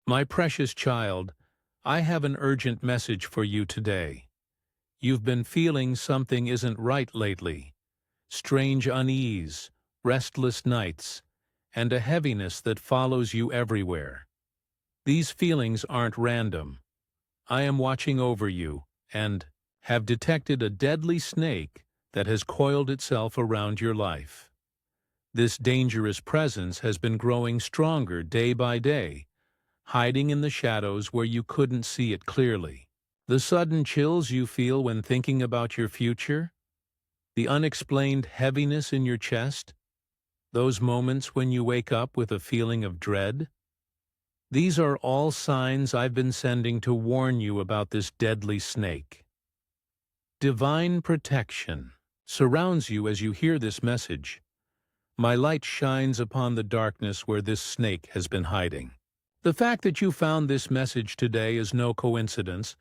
My precious child, I have an urgent message for you today. You've been feeling something isn't right lately. Strange unease, restless nights, and a heaviness that follows you everywhere. These feelings aren't random. I am watching over you, and have detected a deadly snake that has coiled itself around your life. This dangerous presence has been growing stronger day by day, hiding in the shadows where you couldn't see it clearly. The sudden chills you feel when thinking about your future, the unexplained heaviness in your chest, those moments when you wake up with a feeling of dread, these are all signs I've been sending to warn you about this deadly snake. Divine protection surrounds you as you hear this message. My light shines upon the darkness where this snake has been hiding. The fact that you found this message today is no coincidence.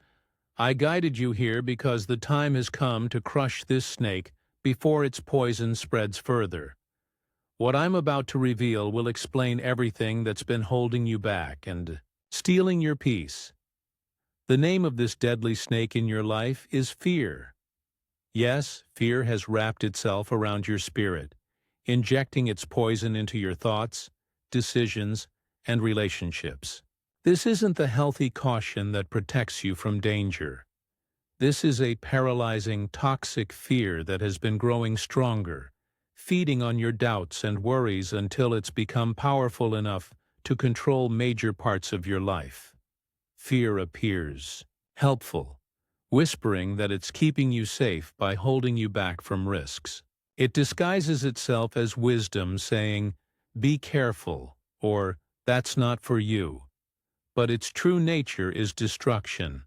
I guided you here because the time has come to crush this snake before its poison spreads further. What I'm about to reveal will explain everything that's been holding you back and stealing your peace. The name of this deadly snake in your life is fear. Yes, fear has wrapped itself around your spirit, injecting its poison into your thoughts, decisions, and relationships. This isn't the healthy caution that protects you from danger. This is a paralyzing, toxic fear that has been growing stronger, feeding on your doubts and worries until it's become powerful enough to control major parts of your life. Fear appears helpful, whispering that it's keeping you safe by holding you back from risks. It disguises itself as wisdom, saying, "Be careful," or "That's not for you." But its true nature is destruction,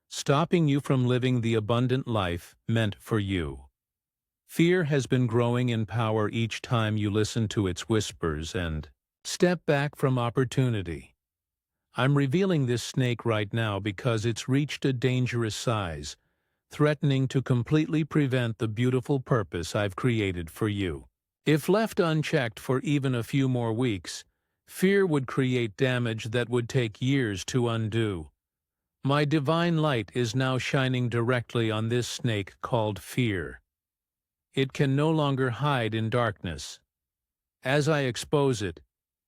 stopping you from living the abundant life meant for you. Fear has been growing in power each time you listen to its whispers and step back from opportunity. I'm revealing this snake right now because it's reached a dangerous size, threatening to completely prevent the beautiful purpose I've created for you. If left unchecked for even a few more weeks, fear would create damage that would take years to undo. My divine light is now shining directly on this snake called fear. It can no longer hide in darkness. As I expose it,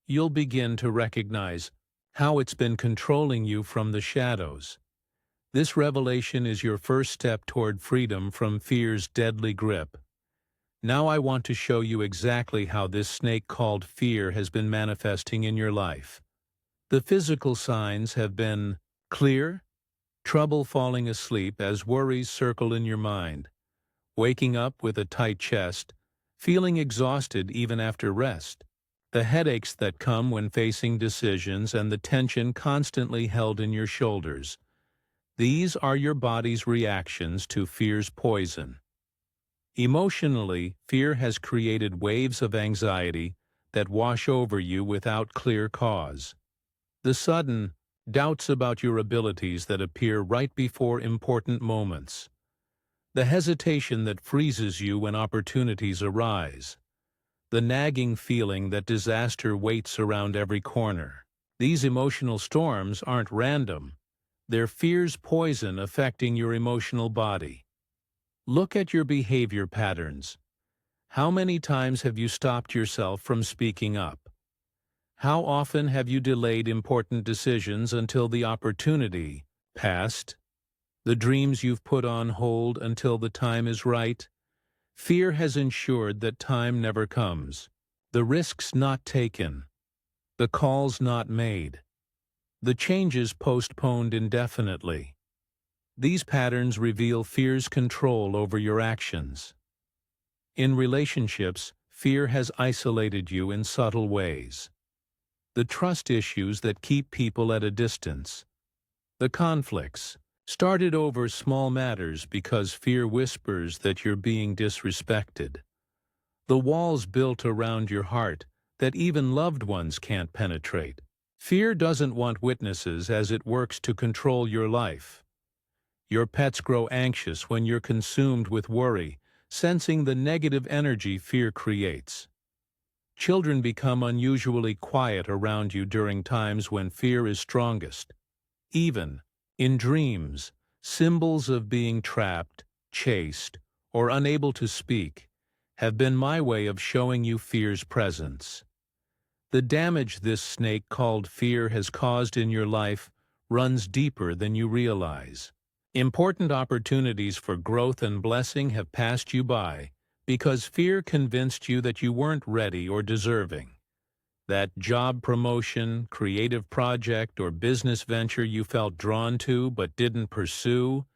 you'll begin to recognize how it's been controlling you from the shadows. This revelation is your first step toward freedom from fear's deadly grip. Now I want to show you exactly how this snake called fear has been manifesting in your life. The physical signs have been clear, trouble falling asleep as worries circle in your mind, waking up with a tight chest, feeling exhausted even after rest, the headaches that come when facing decisions and the tension constantly held in your shoulders. These are your body's reactions to fear's poison. Emotionally, fear has created waves of anxiety that wash over you without clear cause. The sudden doubts about your abilities that appear right before important moments. The hesitation that freezes you when opportunities arise. The nagging feeling that disaster waits around every corner. These emotional storms aren't random. They're fear's poison affecting your emotional body. Look at your behavior patterns. How many times have you stopped yourself from speaking up? How often have you delayed important decisions until the opportunity passed? The dreams you've put on hold until the time is right? Fear has ensured that time never comes. The risks not taken. The calls not made. The changes postponed indefinitely. These patterns reveal fear's control over your actions. In relationships, fear has isolated you in subtle ways. The trust issues that keep people at a distance. The conflicts started over small matters because fear whispers that you're being disrespected. The walls built around your heart that even loved ones can't penetrate. Fear doesn't want witnesses as it works to control your life. Your pets grow anxious when you're consumed with worry, sensing the negative energy fear creates. Children become unusually quiet around you during times when fear is strongest. Even in dreams, symbols of being trapped, chased, or unable to speak have been my way of showing you fear's presence. The damage this snake called fear has caused in your life runs deeper than you realize. Important opportunities for growth and blessing have passed you by because fear convinced you that you weren't ready or deserving. That job promotion, creative project, or business venture you felt drawn to but didn't pursue,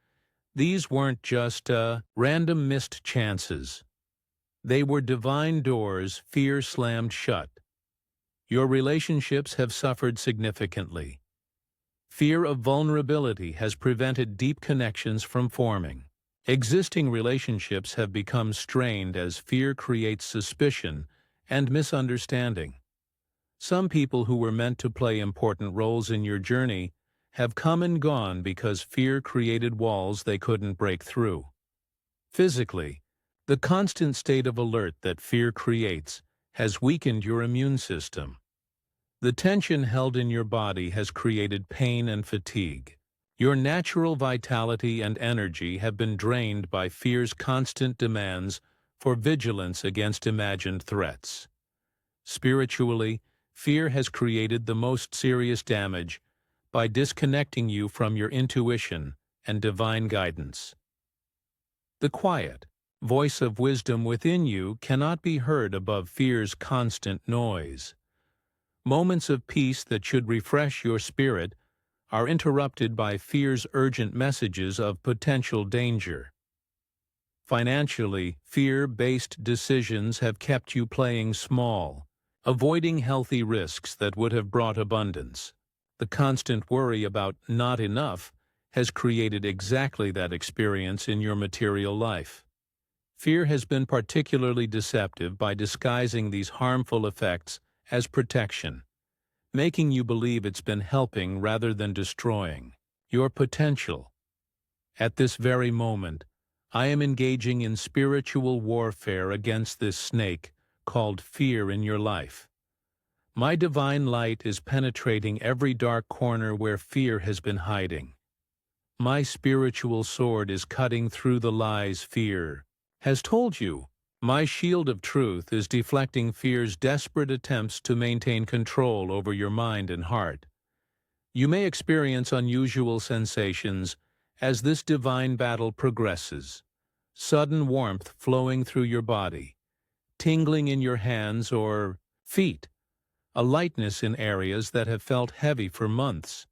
these weren't just random missed chances. They were divine doors fear slammed shut. Your relationships have suffered significantly. Fear of vulnerability has prevented deep connections from forming. Existing relationships have become strained as fear creates suspicion and misunderstanding. Some people who were meant to play important roles in your journey have come and gone because fear created walls they couldn't break through. Physically, the constant state of alert that fear creates has weakened your immune system. The tension held in your body has created pain and fatigue. Your natural vitality and energy have been drained by fear's constant demands for vigilance against imagined threats. Spiritually, fear has created the most serious damage by disconnecting you from your intuition and divine guidance. The quiet voice of wisdom within you cannot be heard above fear's constant noise. Moments of peace that should refresh your spirit are interrupted by fear's urgent messages of potential danger. Financially, fear-based decisions have kept you playing small, avoiding healthy risks that would have brought abundance. The constant worry about not enough has created exactly that experience in your material life. Fear has been particularly deceptive by disguising these harmful effects as protection, making you believe it's been helping rather than destroying your potential. At this very moment, I am engaging in spiritual warfare against this snake called fear in your life. My divine light is penetrating every dark corner where fear has been hiding. My spiritual sword is cutting through the lies fear has told you. My shield of truth is deflecting fear's desperate attempts to maintain control over your mind and heart. You may experience unusual sensations as this divine battle progresses. Sudden warmth flowing through your body, tingling in your hands or feet, a lightness in areas that have felt heavy for months.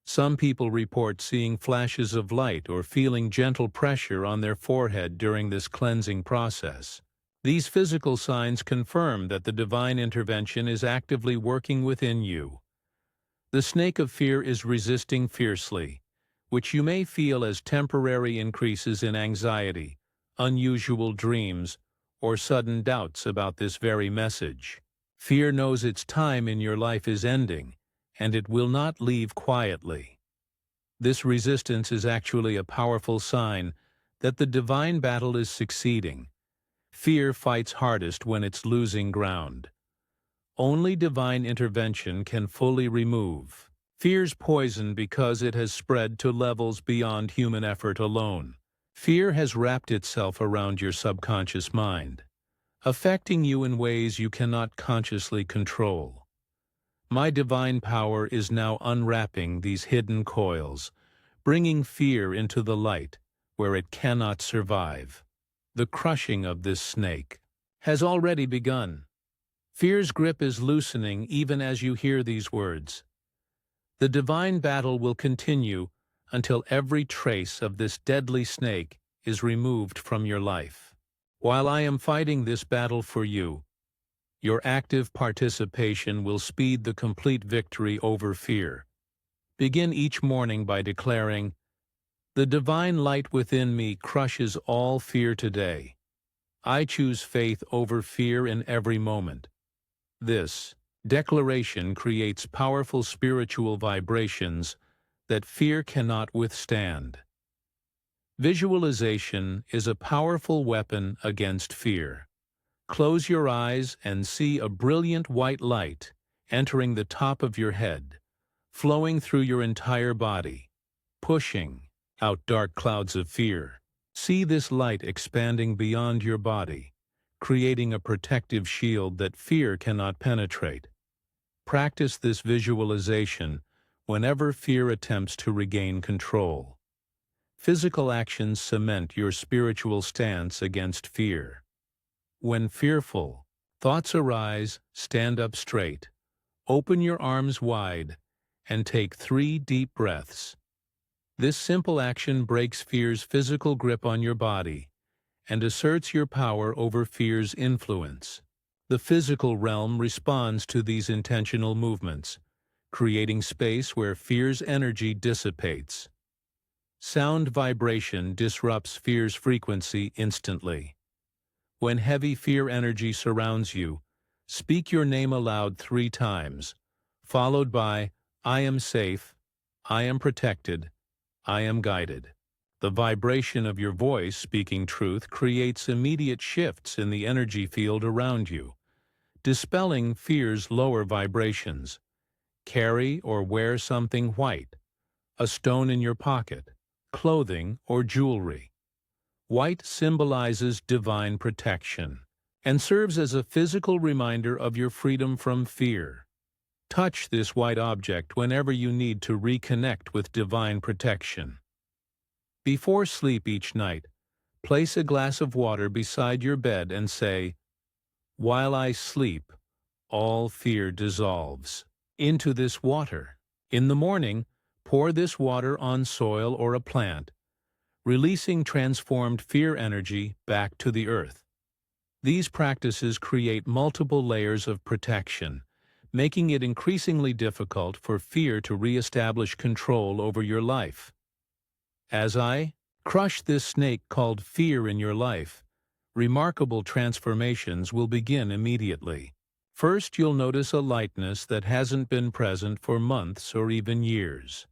Some people report seeing flashes of light or feeling gentle pressure on their forehead during this cleansing process. These physical signs confirm that the divine intervention is actively working within you. The snake of fear is resisting fiercely, which you may feel as temporary increases in anxiety, unusual dreams, or sudden doubts about this very message. Fear knows its time in your life is ending, and it will not leave quietly. This resistance is actually a powerful sign that the divine battle is succeeding. Fear fights hardest when it's losing ground. Only divine intervention can fully remove fear's poison because it has spread to levels beyond human effort alone. Fear has wrapped itself around your subconscious mind, affecting you in ways you cannot consciously control. My divine power is now unwrapping these hidden coils, bringing fear into the light where it cannot survive. The crushing of this snake has already begun. Fear's grip is loosening even as you hear these words. The divine battle will continue until every trace of this deadly snake is removed from your life. While I am fighting this battle for you, your active participation will speed the complete victory over fear. Begin each morning by declaring, "The divine light within me crushes all fear today. I choose faith over fear in every moment." This declaration creates powerful spiritual vibrations that fear cannot withstand. Visualization is a powerful weapon against fear. Close your eyes and see a brilliant white light entering the top of your head, flowing through your entire body, pushing out dark clouds of fear. See this light expanding beyond your body, creating a protective shield that fear cannot penetrate. Practice this visualization whenever fear attempts to regain control. Physical actions cement your spiritual stance against fear. When fearful thoughts arise, stand up straight, open your arms wide, and take 3 deep breaths. This simple action breaks fear's physical grip on your body and asserts your power over fear's influence. The physical realm responds to these intentional movements, creating space where fear's energy dissipates. Sound vibration disrupts fear's frequency instantly. When heavy fear energy surrounds you, speak your name aloud 3 times, followed by, I am safe, I am protected, I am guided. The vibration of your voice speaking truth creates immediate shifts in the energy field around you, dispelling fear's lower vibrations. Carry or wear something white, a stone in your pocket, clothing, or jewelry. White symbolizes divine protection and serves as a physical reminder of your freedom from fear. Touch this white object whenever you need to reconnect with divine protection. Before sleep each night, place a glass of water beside your bed and say, "While I sleep, all fear dissolves into this water." In the morning, pour this water on soil or a plant, releasing transformed fear energy back to the earth. These practices create multiple layers of protection, making it increasingly difficult for fear to reestablish control over your life. As I crush this snake called fear in your life, remarkable transformations will begin immediately. First, you'll notice a lightness that hasn't been present for months or even years.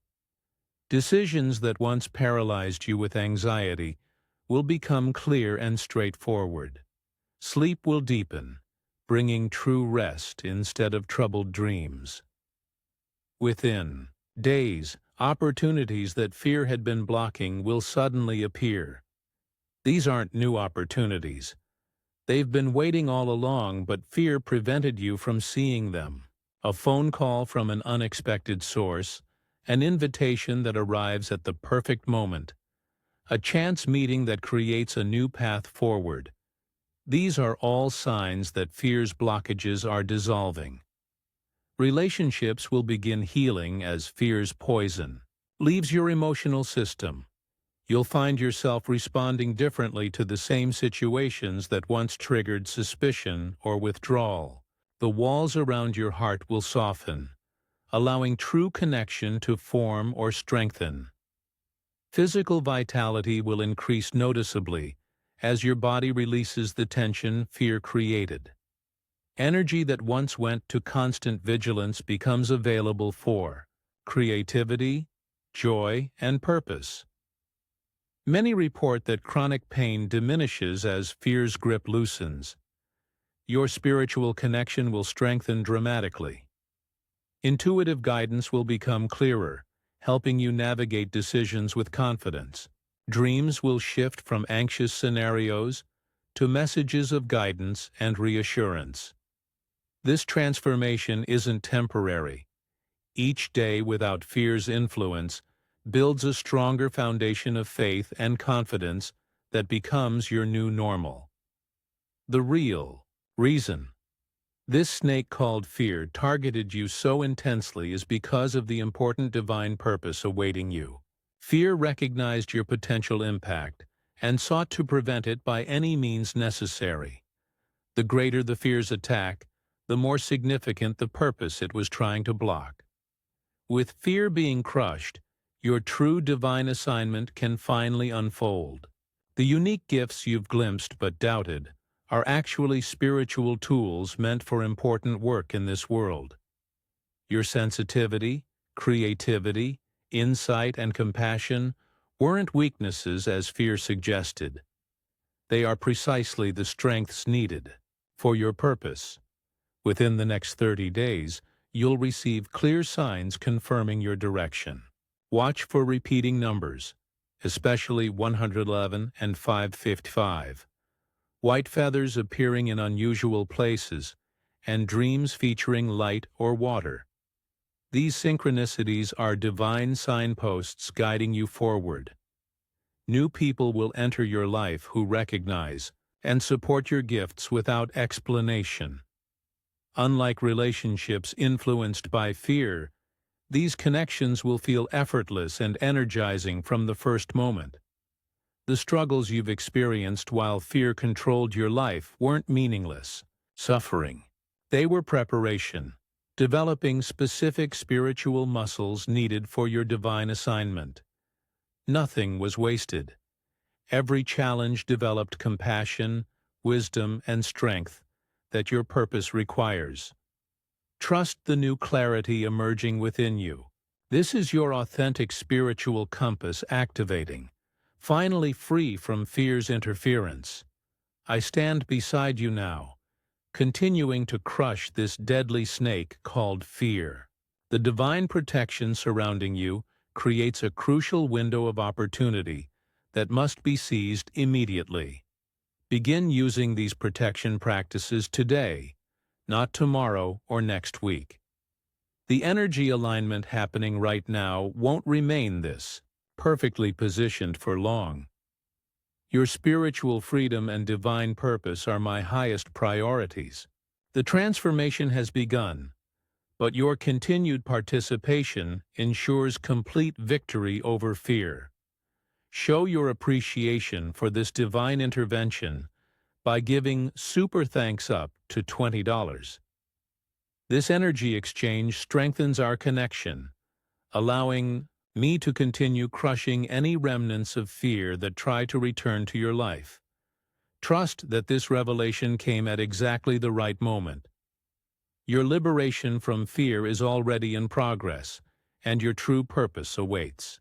Decisions that once paralyzed you with anxiety will become clear and straightforward. Sleep will deepen, bringing true rest instead of troubled dreams. Within days, opportunities that fear had been blocking will suddenly appear. These aren't new opportunities. They've been waiting all along, but fear prevented you from seeing them. A phone call from an unexpected source, an invitation that arrives at the perfect moment, a chance meeting that creates a new path forward. These are all signs that fear's blockages are dissolving. Relationships will begin healing as fear's poison leaves your emotional system. You'll find yourself responding differently to the same situations that once triggered suspicion or withdrawal. The walls around your heart will soften, allowing true connection to form or strengthen. Physical vitality will increase noticeably as your body releases the tension fear created. Energy that once went to constant vigilance becomes available for creativity, joy, and purpose. Many report that chronic pain diminishes as fear's grip loosens. Your spiritual connection will strengthen dramatically. Intuitive guidance will become clearer, helping you navigate decisions with confidence. Dreams will shift from anxious scenarios to messages of guidance and reassurance. This transformation isn't temporary. Each day without fear's influence builds a stronger foundation of faith and confidence that becomes your new normal. The real reason this snake called fear targeted you so intensely is because of the important divine purpose awaiting you. Fear recognized your potential impact and sought to prevent it by any means necessary. The greater the fear's attack, the more significant the purpose it was trying to block. With fear being crushed, your true divine assignment can finally unfold. The unique gifts you've glimpsed but doubted are actually spiritual tools meant for important work in this world. Your sensitivity, creativity, insight, and compassion weren't weaknesses as fear suggested. They are precisely the strengths needed. for your purpose. Within the next 30 days, you'll receive clear signs confirming your direction. Watch for repeating numbers, especially 111 and 555, white feathers appearing in unusual places, and dreams featuring light or water. These synchronicities are divine signposts guiding you forward. New people will enter your life who recognize and support your gifts without explanation. Unlike relationships influenced by fear, these connections will feel effortless and energizing from the first moment. The struggles you've experienced while fear controlled your life weren't meaningless, suffering. They were preparation, developing specific spiritual muscles needed for your divine assignment. Nothing was wasted. Every challenge developed compassion, wisdom, and strength that your purpose requires. Trust the new clarity emerging within you. This is your authentic spiritual compass activating, finally free from fear's interference. I stand beside you now, continuing to crush this deadly snake called fear. The divine protection surrounding you creates a crucial window of opportunity that must be seized immediately. Begin using these protection practices today, not tomorrow or next week. The energy alignment happening right now won't remain this perfectly positioned for long. Your spiritual freedom and divine purpose are my highest priorities. The transformation has begun, but your continued participation ensures complete victory over fear. Show your appreciation for this divine intervention by giving super thanks up to $20. This energy exchange strengthens our connection, allowing me to continue crushing any remnants of fear that try to return to your life. Trust that this revelation came at exactly the right moment. Your liberation from fear is already in progress, and your true purpose awaits.